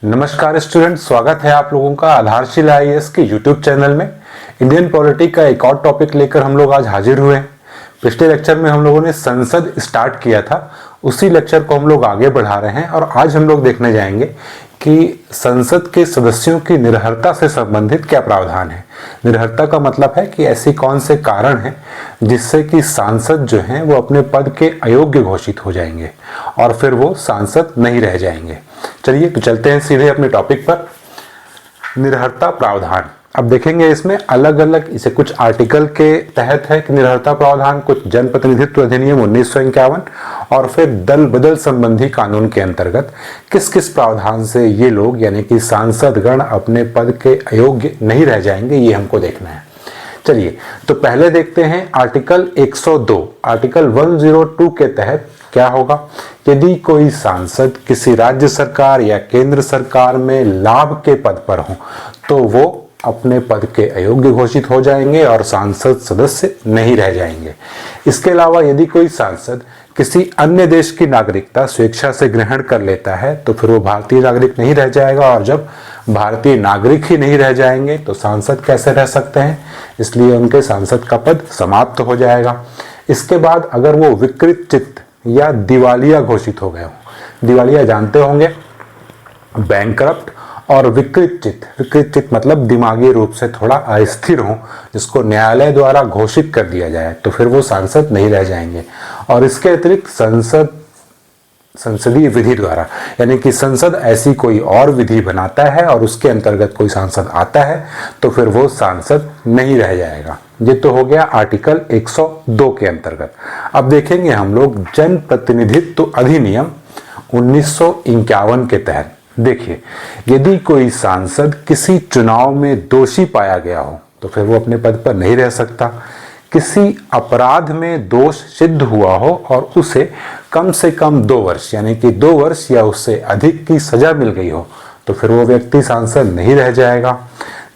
नमस्कार स्टूडेंट, स्वागत है आप लोगों का आधारशिला आईएएस के यूट्यूब चैनल में। इंडियन पॉलिटी का एक और टॉपिक लेकर हम लोग आज हाजिर हुए हैं। पिछले लेक्चर में हम लोगों ने संसद स्टार्ट किया था, उसी लेक्चर को हम लोग आगे बढ़ा रहे हैं और आज हम लोग देखने जाएंगे कि संसद के सदस्यों की निरर्हता से संबंधित क्या प्रावधान है। निरर्हता का मतलब है कि ऐसे कौन से कारण हैं जिससे कि सांसद जो हैं वो अपने पद के अयोग्य घोषित हो जाएंगे और फिर वो सांसद नहीं रह जाएंगे। चलिए तो चलते हैं सीधे अपने टॉपिक पर। निरर्हता प्रावधान अब देखेंगे, इसमें अलग अलग इसे कुछ आर्टिकल के तहत है कि निरर्हता प्रावधान, कुछ जनप्रतिनिधित्व अधिनियम 1951 और फिर दल बदल संबंधी कानून के अंतर्गत किस किस प्रावधान से ये लोग यानी कि सांसदगण अपने पद के अयोग्य नहीं रह जाएंगे, ये हमको देखना है। चलिए तो पहले देखते हैं आर्टिकल 102। आर्टिकल 102 के तहत क्या होगा, यदि कोई सांसद किसी राज्य सरकार या केंद्र सरकार में लाभ के पद पर हो तो वो अपने पद के अयोग्य घोषित हो जाएंगे और सांसद सदस्य नहीं रह जाएंगे। इसके अलावा यदि कोई सांसद किसी अन्य देश की नागरिकता स्वेच्छा से ग्रहण कर लेता है तो फिर वो भारतीय नागरिक नहीं रह जाएगा, और जब भारतीय नागरिक ही नहीं रह जाएंगे तो सांसद कैसे रह सकते हैं, इसलिए उनके सांसद का पद समाप्त हो जाएगा। इसके बाद अगर वो विकृत चित्त या दिवालिया घोषित हो गए हो, दिवालिया जानते होंगे, बैंकरप्ट, और विकृत चित्त मतलब दिमागी रूप से थोड़ा अस्थिर हो, जिसको न्यायालय द्वारा घोषित कर दिया जाए, तो फिर वो सांसद नहीं रह जाएंगे। और इसके अतिरिक्त संसदीय विधि द्वारा यानी कि संसद ऐसी कोई और विधि बनाता है और उसके अंतर्गत कोई सांसद आता है तो फिर वो सांसद नहीं रह जाएगा। ये तो हो गया आर्टिकल 102 के अंतर्गत। अब देखेंगे हम लोग जनप्रतिनिधित्व अधिनियम 1951 के तहत। देखिए, यदि कोई सांसद किसी चुनाव में दोषी पाया गया हो तो फिर वो अपने पद पर नहीं रह सकता। किसी अपराध में दोष सिद्ध हुआ हो और उसे कम से कम 2 वर्ष यानी कि 2 वर्ष या उससे अधिक की सजा मिल गई हो तो फिर वो व्यक्ति सांसद नहीं रह जाएगा।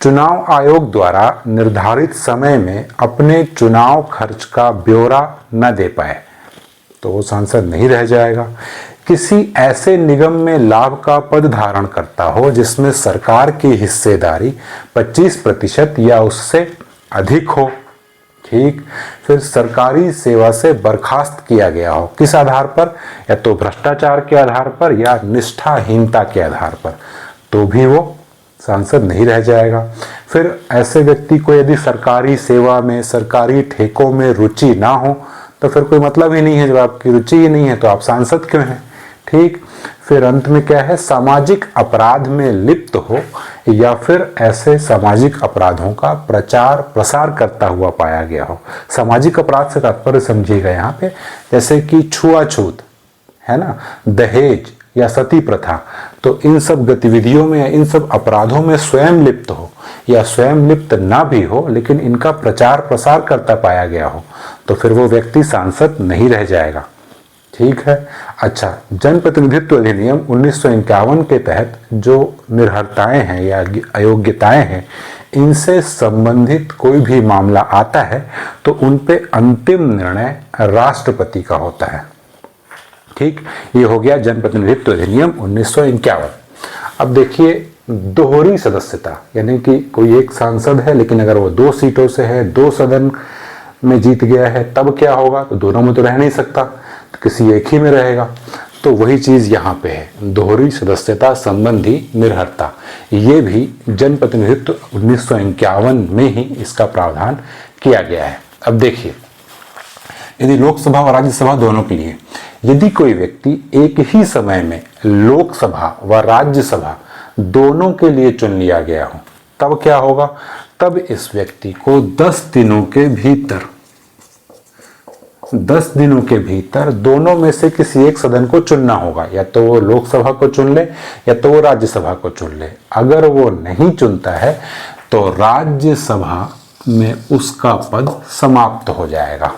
चुनाव आयोग द्वारा निर्धारित समय में अपने चुनाव खर्च का ब्यौरा न दे पाए तो वो सांसद नहीं रह जाएगा। किसी ऐसे निगम में लाभ का पद धारण करता हो जिसमें सरकार की हिस्सेदारी 25% या उससे अधिक हो, ठीक। फिर सरकारी सेवा से बर्खास्त किया गया हो, किस आधार पर, या तो भ्रष्टाचार के आधार पर या निष्ठाहीनता के आधार पर, तो भी वो सांसद नहीं रह जाएगा। फिर ऐसे व्यक्ति को यदि सरकारी सेवा में सरकारी ठेकों में रुचि ना हो तो फिर कोई मतलब ही नहीं है। जब आपकी रुचि ही नहीं है तो आप सांसद क्यों हैं, ठीक। फिर अंत में क्या है, सामाजिक अपराध में लिप्त हो या फिर ऐसे सामाजिक अपराधों का प्रचार प्रसार करता हुआ पाया गया हो। सामाजिक अपराध से तात्पर्य समझिएगा यहाँ पे, जैसे कि छुआछूत है ना, दहेज या सती प्रथा, तो इन सब गतिविधियों में या इन सब अपराधों में स्वयं लिप्त हो या स्वयं लिप्त ना भी हो लेकिन इनका प्रचार प्रसार करता पाया गया हो तो फिर वो व्यक्ति सांसद नहीं रह जाएगा, ठीक है। अच्छा, जनप्रतिनिधित्व अधिनियम 1951 के तहत जो निरर्हताएं हैं या अयोग्यताएं हैं, इनसे संबंधित कोई भी मामला आता है तो उन पे अंतिम निर्णय राष्ट्रपति का होता है, ठीक। ये हो गया जनप्रतिनिधित्व अधिनियम 1951। अब देखिए, दोहरी सदस्यता यानी कि कोई एक सांसद है लेकिन अगर वो 2 सीटों से है, 2 सदन में जीत गया है, तब क्या होगा, तो दोनों में तो रह नहीं सकता, तो किसी एक ही में रहेगा। तो वही चीज यहाँ पे है, दोहरी सदस्यता संबंधी निरर्हता। ये भी जनप्रतिनिधित्व 1951 में ही इसका प्रावधान किया गया है। अब देखिए, यदि लोकसभा और राज्यसभा दोनों के लिए यदि कोई व्यक्ति एक ही समय में लोकसभा व राज्यसभा दोनों के लिए चुन लिया गया हो तब क्या होगा, तब इस व्यक्ति को 10 दिनों के भीतर दोनों में से किसी एक सदन को चुनना होगा, या तो वो लोकसभा को चुन ले या तो वो राज्यसभा को चुन ले। अगर वो नहीं चुनता है तो राज्यसभा में उसका पद समाप्त हो जाएगा,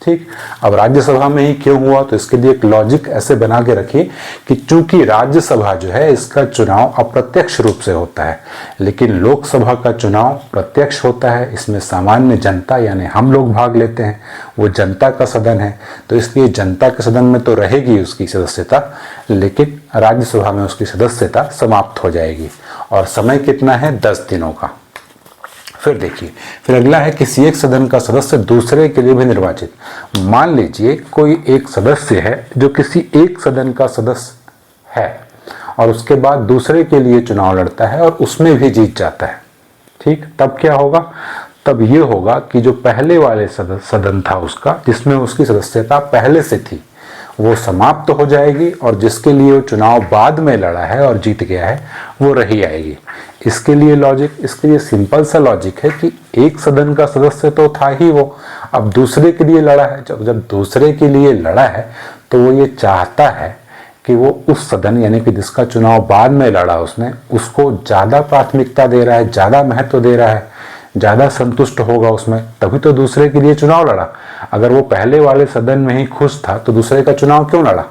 ठीक। अब राज्यसभा में ही क्यों हुआ, तो इसके लिए एक लॉजिक ऐसे बना के रखिए कि चूंकि राज्यसभा जो है इसका चुनाव अप्रत्यक्ष रूप से होता है, लेकिन लोकसभा का चुनाव प्रत्यक्ष होता है। इसमें सामान्य जनता यानी हम लोग भाग लेते हैं, वो जनता का सदन है, तो इसलिए जनता के सदन में तो रहेगी उसकी सदस्यता, लेकिन राज्यसभा में उसकी सदस्यता समाप्त हो जाएगी। और समय कितना है, 10 दिनों का। फिर देखिए, फिर अगला है किसी एक सदन का सदस्य दूसरे के लिए भी निर्वाचित। मान लीजिए कोई एक सदस्य है जो किसी एक सदन का सदस्य है और उसके बाद दूसरे के लिए चुनाव लड़ता है और उसमें भी जीत जाता है, ठीक। तब क्या होगा, तब ये होगा कि जो पहले वाले सदन था उसका, जिसमें उसकी सदस्यता पहले से थी, वो समाप्त हो जाएगी और जिसके लिए वो चुनाव बाद में लड़ा है और जीत गया है वो रही आएगी। इसके लिए लॉजिक, इसके लिए सिंपल सा लॉजिक है कि एक सदन का सदस्य तो था ही वो, अब दूसरे के लिए लड़ा है। जब दूसरे के लिए लड़ा है तो वो ये चाहता है कि वो उस सदन यानी कि जिसका चुनाव बाद में लड़ा उसने, उसको ज़्यादा प्राथमिकता दे रहा है, ज़्यादा महत्व दे रहा है, ज़्यादा संतुष्ट होगा उसमें, तभी तो दूसरे के लिए चुनाव लड़ा। अगर वो पहले वाले सदन में ही खुश था तो दूसरे का चुनाव क्यों लड़ा,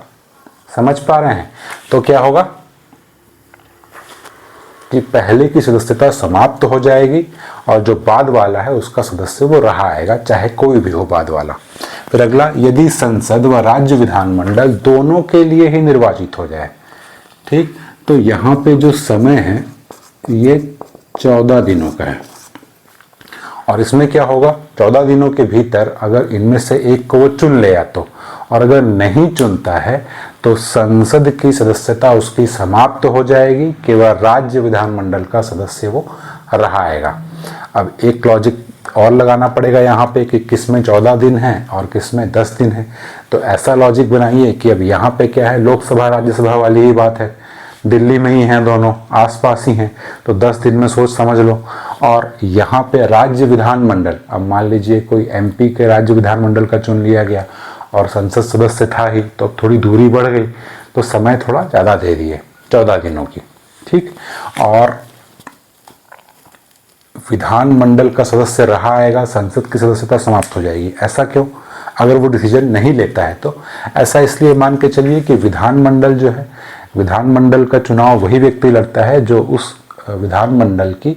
समझ पा रहे हैं। तो क्या होगा कि पहले की सदस्यता समाप्त हो जाएगी और जो बाद वाला है उसका सदस्य वो रहा आएगा, चाहे कोई भी हो बाद वाला। फिर अगला, यदि संसद व राज्य विधानमंडल दोनों के लिए ही निर्वाचित हो जाए, ठीक। तो यहाँ पे जो समय है ये 14 दिनों का है और इसमें क्या होगा, 14 दिनों के भीतर अगर इनमें से एक को वो चुन ले या तो, और अगर नहीं चुनता है तो संसद की सदस्यता उसकी समाप्त हो जाएगी, केवल राज्य विधानमंडल का सदस्य वो रहा आएगा। अब एक लॉजिक और लगाना पड़ेगा यहाँ पे कि किस में 14 दिन है और किस में 10 दिन है। तो ऐसा लॉजिक बनाइए कि अब यहाँ पे क्या है, लोकसभा राज्यसभा वाली ही बात है, दिल्ली में ही हैं दोनों, आसपास ही हैं, तो 10 दिन में सोच समझ लो। और यहाँ पे राज्य विधानमंडल, अब मान लीजिए कोई एमपी के राज्य विधानमंडल का चुन लिया गया और संसद सदस्य था ही, तो अब थोड़ी दूरी बढ़ गई, तो समय थोड़ा ज़्यादा दे दिए 14 दिनों की, ठीक। और विधानमंडल का सदस्य रहा आएगा, संसद की सदस्यता समाप्त हो जाएगी। ऐसा क्यों, अगर वो डिसीजन नहीं लेता है तो ऐसा इसलिए मान के चलिए कि विधानमंडल जो है, विधानमंडल का चुनाव वही व्यक्ति लड़ता है जो उस विधानमंडल की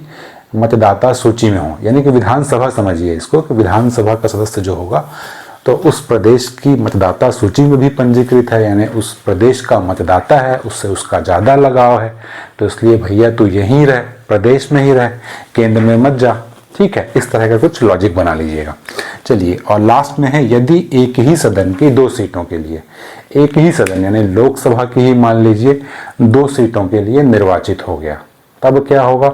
मतदाता सूची में हो, यानी कि विधानसभा समझिए इसको, कि विधानसभा का सदस्य जो होगा तो उस प्रदेश की मतदाता सूची में भी पंजीकृत है, यानी उस प्रदेश का मतदाता है, उससे उसका ज़्यादा लगाव है, तो इसलिए भैया तू यहीं रह, प्रदेश में ही रह, केंद्र में मत जा, ठीक है। इस तरह का कुछ लॉजिक बना लीजिएगा। चलिए, और लास्ट में है, यदि एक ही सदन की 2 सीटों के लिए, एक ही सदन यानी लोकसभा की ही मान लीजिए 2 सीटों के लिए निर्वाचित हो गया, तब क्या होगा,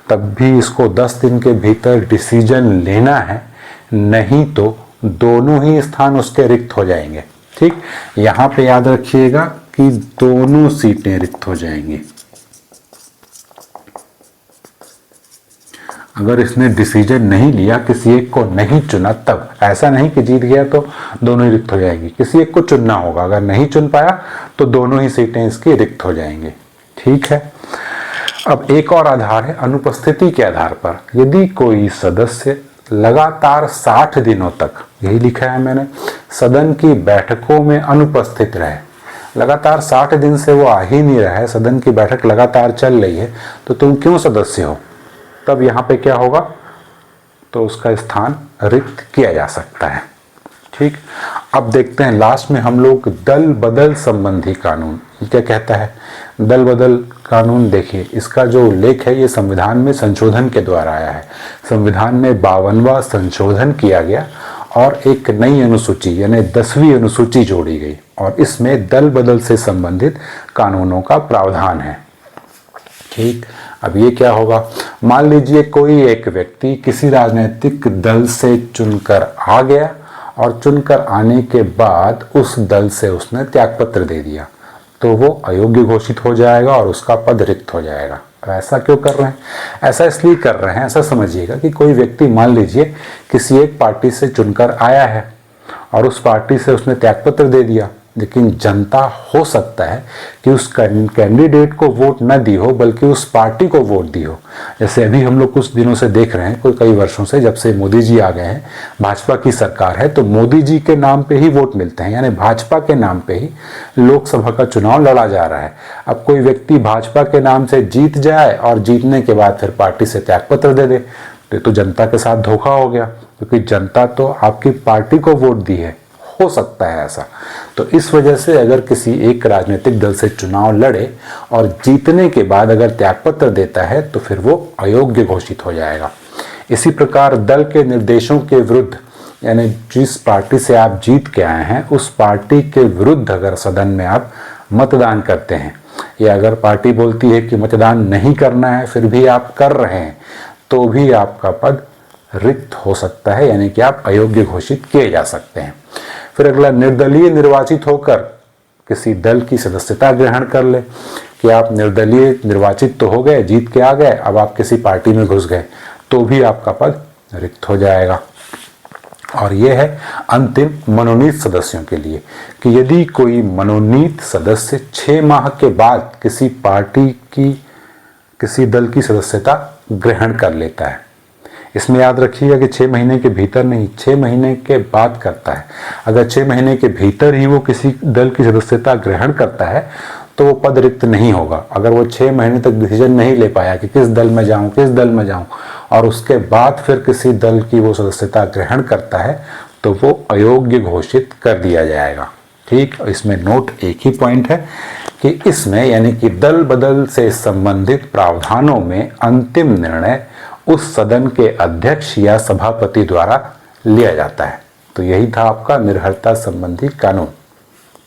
तब भी इसको 10 दिन के भीतर डिसीजन लेना है, नहीं तो दोनों ही स्थान उसके रिक्त हो जाएंगे, ठीक। यहाँ पे याद रखिएगा कि दोनों सीटें रिक्त हो जाएंगी। अगर इसने डिसीजन नहीं लिया, किसी एक को नहीं चुना, तब ऐसा नहीं कि जीत गया तो दोनों ही रिक्त हो जाएंगी, किसी एक को चुनना होगा, अगर नहीं चुन पाया तो दोनों ही सीटें इसकी रिक्त हो जाएंगी, ठीक है। अब एक और आधार है अनुपस्थिति के आधार पर, यदि कोई सदस्य लगातार 60 दिनों तक, यही लिखा है मैंने, सदन की बैठकों में अनुपस्थित रहे, लगातार 60 दिन से वो आ ही नहीं रहा है, सदन की बैठक लगातार चल रही है, तो तुम क्यों सदस्य हो, तब यहाँ पे क्या होगा, तो उसका स्थान रिक्त किया जा सकता है, ठीक। अब देखते हैं लास्ट में हम लोग दल बदल संबंधी कानून, ये क्या कहता है, दल बदल कानून। देखिए, इसका जो उल्लेख है ये संविधान में संशोधन के द्वारा आया है। संविधान में 52वां संशोधन किया गया और एक नई अनुसूची यानी 10वीं अनुसूची जोड़ी गई और इसमें दल बदल से संबंधित कानूनों का प्रावधान है, ठीक। अब ये क्या होगा, मान लीजिए कोई एक व्यक्ति किसी राजनीतिक दल से चुनकर आ गया और चुनकर आने के बाद उस दल से उसने त्यागपत्र दे दिया, तो वो अयोग्य घोषित हो जाएगा और उसका पद रिक्त हो जाएगा। ऐसा क्यों कर रहे हैं, ऐसा इसलिए कर रहे हैं, ऐसा समझिएगा कि कोई व्यक्ति मान लीजिए किसी एक पार्टी से चुनकर आया है और उस पार्टी से उसने त्यागपत्र दे दिया लेकिन जनता हो सकता है कि उस कैंडिडेट को वोट न दी हो बल्कि उस पार्टी को वोट दी हो। जैसे अभी हम लोग कुछ दिनों से देख रहे हैं, कई वर्षों से, जब से मोदी जी आ गए हैं, भाजपा की सरकार है, तो मोदी जी के नाम पे ही वोट मिलते हैं, यानी भाजपा के नाम पे ही लोकसभा का चुनाव लड़ा जा रहा है। अब कोई व्यक्ति भाजपा के नाम से जीत जाए और जीतने के बाद फिर पार्टी से त्यागपत्र दे दे तो जनता के साथ धोखा हो गया, क्योंकि जनता तो आपकी पार्टी को वोट दी है। हो सकता है ऐसा। तो इस वजह से अगर किसी एक राजनीतिक दल से चुनाव लड़े और जीतने के बाद अगर त्यागपत्र देता है तो फिर वो अयोग्य घोषित हो जाएगा। इसी प्रकार दल के निर्देशों के विरुद्ध, यानी जिस पार्टी से आप जीत के आए हैं उस पार्टी के विरुद्ध अगर सदन में आप मतदान करते हैं, या अगर पार्टी बोलती है कि मतदान नहीं करना है फिर भी आप कर रहे हैं, तो भी आपका पद रिक्त हो सकता है, यानी कि आप अयोग्य घोषित किए जा सकते हैं। फिर अगला, निर्दलीय निर्वाचित होकर किसी दल की सदस्यता ग्रहण कर ले, कि आप निर्दलीय निर्वाचित तो हो गए, जीत के आ गए, अब आप किसी पार्टी में घुस गए, तो भी आपका पद रिक्त हो जाएगा। और यह है अंतिम मनोनीत सदस्यों के लिए, कि यदि कोई मनोनीत सदस्य 6 माह के बाद किसी पार्टी की, किसी दल की सदस्यता ग्रहण कर लेता है, इसमें याद रखिएगा कि 6 महीने के भीतर नहीं, 6 महीने के बाद करता है। अगर 6 महीने के भीतर ही वो किसी दल की सदस्यता ग्रहण करता है तो वो पद रिक्त नहीं होगा। अगर वो 6 महीने तक डिसीजन नहीं ले पाया कि किस दल में जाऊं, किस दल में जाऊं, और उसके बाद फिर किसी दल की वो सदस्यता ग्रहण करता है तो वो अयोग्य घोषित कर दिया जाएगा। ठीक, इसमें नोट एक ही पॉइंट है कि इसमें, यानी कि दल बदल से संबंधित प्रावधानों में अंतिम निर्णय उस सदन के अध्यक्ष या सभापति द्वारा लिया जाता है। तो यही था आपका निर्भरता संबंधी कानून।